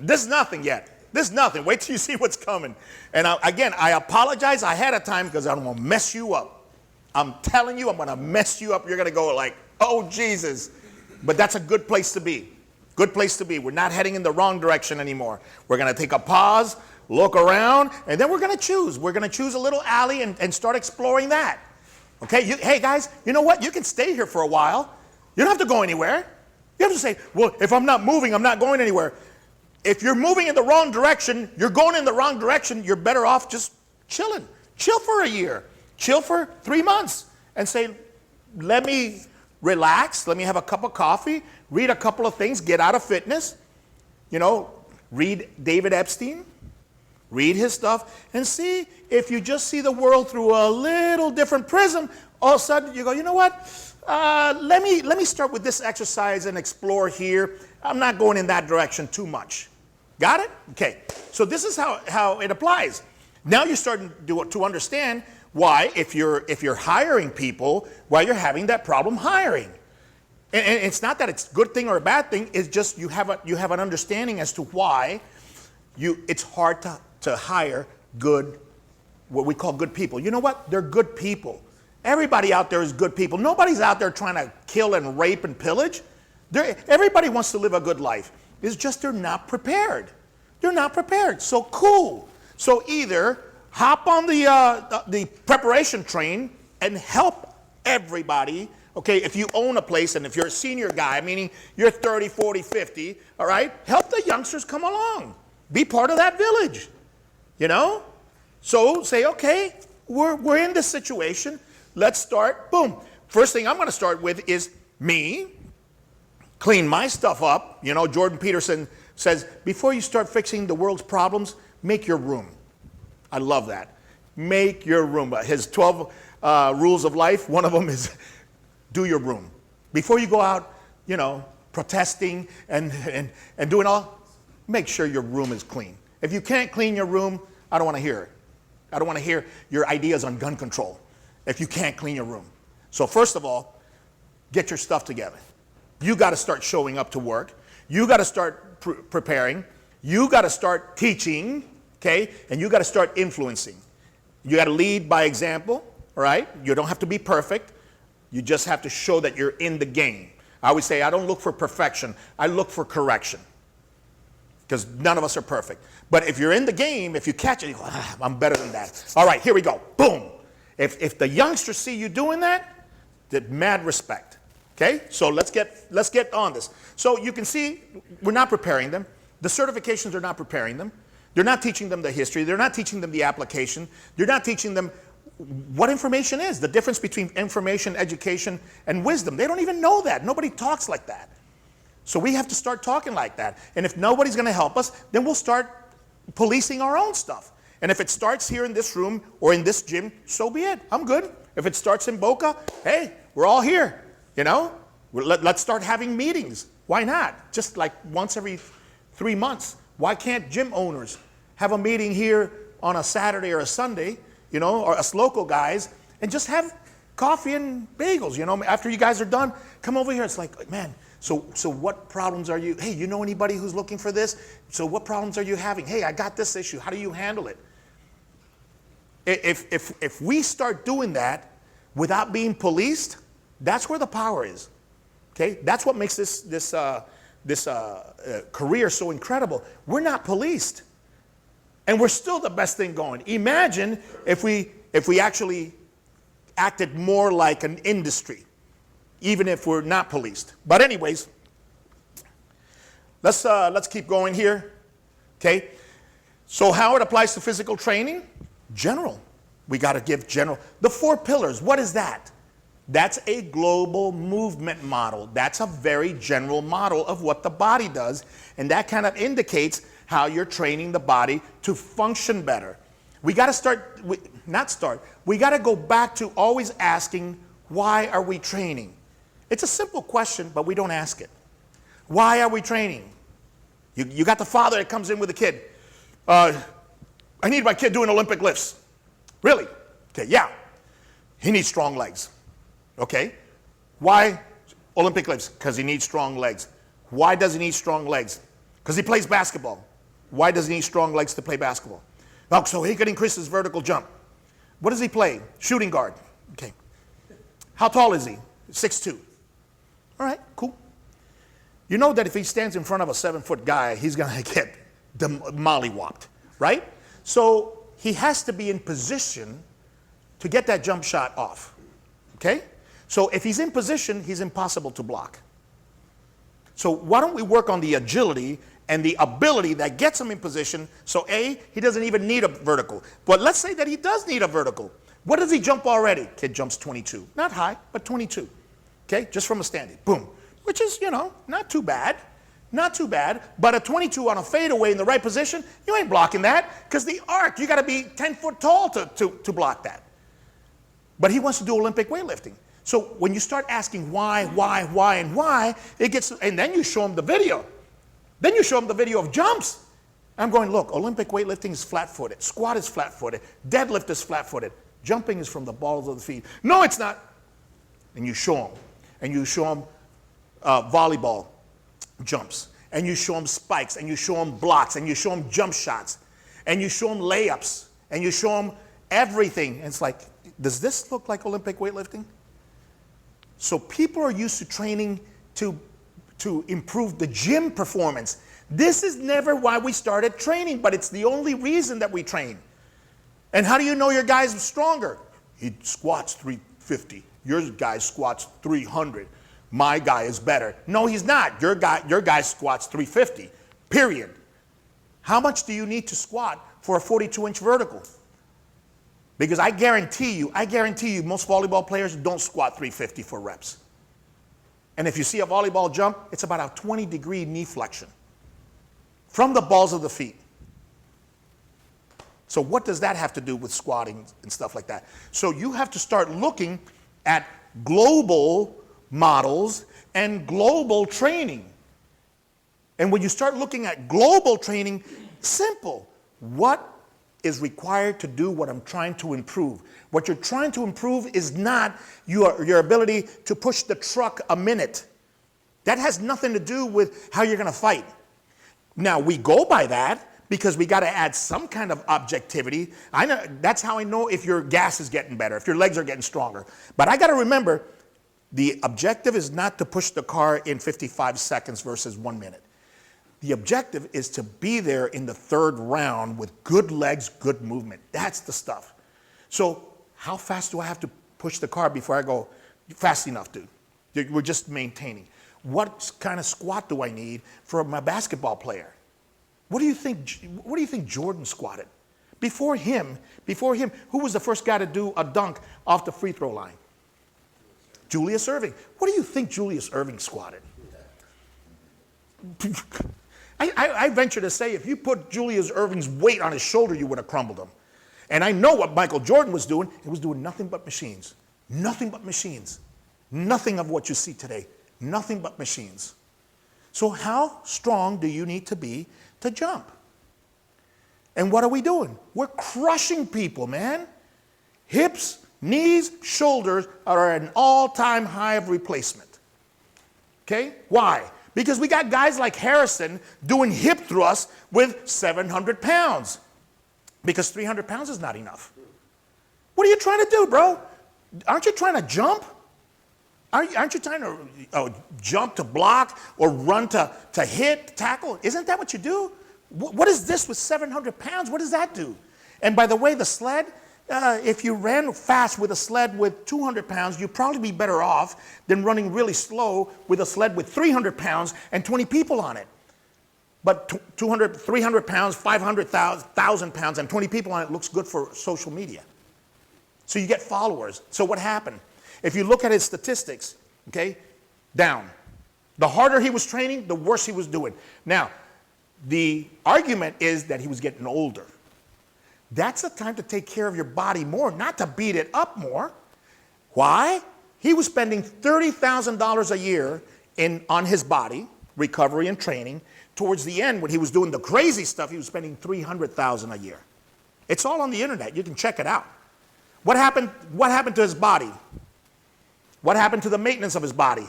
This is nothing yet. This is nothing. Wait till you see what's coming. And again, I apologize ahead of time because I'm going to mess you up. I'm telling you, I'm going to mess you up. You're going to go like, oh, Jesus. But that's a good place to be. Good place to be. We're not heading in the wrong direction anymore. We're going to take a pause, look around, and then we're going to choose. We're going to choose a little alley and start exploring that. Okay? Hey, guys, you know what? You can stay here for a while. You don't have to go anywhere. You have to say, well, if I'm not moving, I'm not going anywhere. If you're moving in the wrong direction, you're going in the wrong direction, you're better off just chilling. Chill for a year. Chill for 3 months and say, let me relax. Let me have a cup of coffee, read a couple of things, get out of fitness. You know, read David Epstein, read his stuff, and see if you just see the world through a little different prism, all of a sudden you go, you know what? Let me start with this exercise and explore here. I'm not going in that direction too much. Got it? Okay. So this is how it applies. Now you're starting to understand why, if you're hiring people, why you're having that problem hiring. And it's not that it's a good thing or a bad thing. It's just you have an understanding as to why it's hard to hire good, what we call good people. You know what? They're good people. Everybody out there is good people. Nobody's out there trying to kill and rape and pillage. Everybody wants to live a good life. It's just they're not prepared. They're not prepared. So cool. So either hop on the preparation train and help everybody. Okay, if you own a place and if you're a senior guy, meaning you're 30, 40, 50, all right, help the youngsters come along. Be part of that village, you know? So say, okay, we're in this situation. Let's start, boom. First thing I'm going to start with is me. Clean my stuff up. You know, Jordan Peterson says, before you start fixing the world's problems, make your room. I love that. Make your room. His 12 rules of life, one of them is do your room. Before you go out, you know, protesting and doing all, make sure your room is clean. If you can't clean your room, I don't want to hear it. I don't want to hear your ideas on gun control if you can't clean your room. So first of all, get your stuff together. You got to start showing up to work. You got to start preparing. You got to start teaching, okay? And you got to start influencing. You got to lead by example, all right? You don't have to be perfect. You just have to show that you're in the game. I always say I don't look for perfection. I look for correction because none of us are perfect. But if you're in the game, if you catch it, you go, I'm better than that. All right, here we go. Boom. If the youngsters see you doing that, then mad respect. Okay, so let's get on this. So you can see we're not preparing them. The certifications are not preparing them. They're not teaching them the history. They're not teaching them the application. They're not teaching them what information is, the difference between information, education, and wisdom. They don't even know that. Nobody talks like that. So we have to start talking like that. And if nobody's going to help us, then we'll start policing our own stuff. And if it starts here in this room or in this gym, so be it. I'm good. If it starts in Boca, hey, we're all here. You know, let's start having meetings. Why not? Just like once every 3 months. Why can't gym owners have a meeting here on a Saturday or a Sunday, you know, or us local guys, and just have coffee and bagels, you know? After you guys are done, come over here. It's like, man, so what problems are you, hey, you know anybody who's looking for this? So what problems are you having? Hey, I got this issue. How do you handle it? If we start doing that without being policed, that's where the power is, okay? That's what makes this career so incredible. We're not policed, and we're still the best thing going. Imagine if we actually acted more like an industry, even if we're not policed. But anyways, let's keep going here, okay? So how it applies to physical training? General. We got to give general. The 4 pillars. What is that? That's a global movement model. That's a very general model of what the body does. And that kind of indicates how you're training the body to function better. We got to we got to go back to always asking, why are we training? It's a simple question, but we don't ask it. Why are we training? You got the father that comes in with a kid. I need my kid doing Olympic lifts. Really? Okay, yeah. He needs strong legs. Okay, why Olympic lifts? Because he needs strong legs. Why does he need strong legs? Because he plays basketball. Why does he need strong legs to play basketball? Oh, so he can increase his vertical jump. What does he play? Shooting guard. Okay. How tall is he? 6'2". All right, cool. You know that if he stands in front of a 7-foot guy, he's going to get mollywopped, right? So he has to be in position to get that jump shot off, okay? So if he's in position, he's impossible to block. So why don't we work on the agility and the ability that gets him in position, so A, he doesn't even need a vertical. But let's say that he does need a vertical. What does he jump already? Kid jumps 22. Not high, but 22. Okay, just from a standing. Boom. Which is, you know, not too bad. Not too bad. But a 22 on a fadeaway in the right position, you ain't blocking that. Because the arc, you got to be 10 foot tall to block that. But he wants to do Olympic weightlifting. So when you start asking why, and why, it gets, and then you show him the video. Then you show him the video of jumps. I'm going, look, Olympic weightlifting is flat-footed. Squat is flat-footed. Deadlift is flat-footed. Jumping is from the balls of the feet. No, it's not. And you show him. And you show him volleyball jumps. And you show him spikes. And you show him blocks. And you show him jump shots. And you show him layups. And you show him everything. And it's like, does this look like Olympic weightlifting? So people are used to training to improve the gym performance. This is never why we started training, but it's the only reason that we train. And how do you know your guy's stronger? He squats 350. Your guy squats 300. My guy is better. No, he's not. Your guy squats 350, period. How much do you need to squat for a 42-inch vertical? Because I guarantee you, most volleyball players don't squat 350 for reps. And if you see a volleyball jump, it's about a 20-degree knee flexion from the balls of the feet. So what does that have to do with squatting and stuff like that? So you have to start looking at global models and global training. And when you start looking at global training, simple. What is required to do what I'm trying to improve? What you're trying to improve is not your ability to push the truck a minute. That has nothing to do with how you're going to fight. Now, we go by that because we got to add some kind of objectivity. I know that's how I know if your gas is getting better, if your legs are getting stronger. But I got to remember, the objective is not to push the car in 55 seconds versus 1 minute. The objective is to be there in the third round with good legs, good movement. That's the stuff. So how fast do I have to push the car before I go, fast enough, dude? We're just maintaining. What kind of squat do I need for my basketball player? What do you think Jordan squatted? Before him, who was the first guy to do a dunk off the free throw line? Julius Erving. What do you think Julius Erving squatted? I venture to say if you put Julius Erving's weight on his shoulder, you would have crumbled him. And I know what Michael Jordan was doing. He was doing nothing but machines. Nothing but machines. Nothing of what you see today. Nothing but machines. So how strong do you need to be to jump? And what are we doing? We're crushing people, man. Hips, knees, shoulders are at an all-time high of replacement. Okay? Why? Because we got guys like Harrison doing hip thrusts with 700 pounds. Because 300 pounds is not enough. What are you trying to do, bro? Aren't you trying to jump? Aren't you trying to jump to block or run to hit, tackle? Isn't that what you do? What is this with 700 pounds? What does that do? And by the way, the sled, if you ran fast with a sled with 200 pounds, you'd probably be better off than running really slow with a sled with 300 pounds and 20 people on it. But 200, 300 pounds, 500,000 pounds, and 20 people on it looks good for social media. So you get followers. So what happened? If you look at his statistics, okay, down. The harder he was training, the worse he was doing. Now, the argument is that he was getting older. That's the time to take care of your body more, not to beat it up more. Why? He was spending $30,000 a year on his body, recovery and training. Towards the end, when he was doing the crazy stuff, he was spending $300,000 a year. It's all on the internet. You can check it out. What happened to his body? What happened to the maintenance of his body?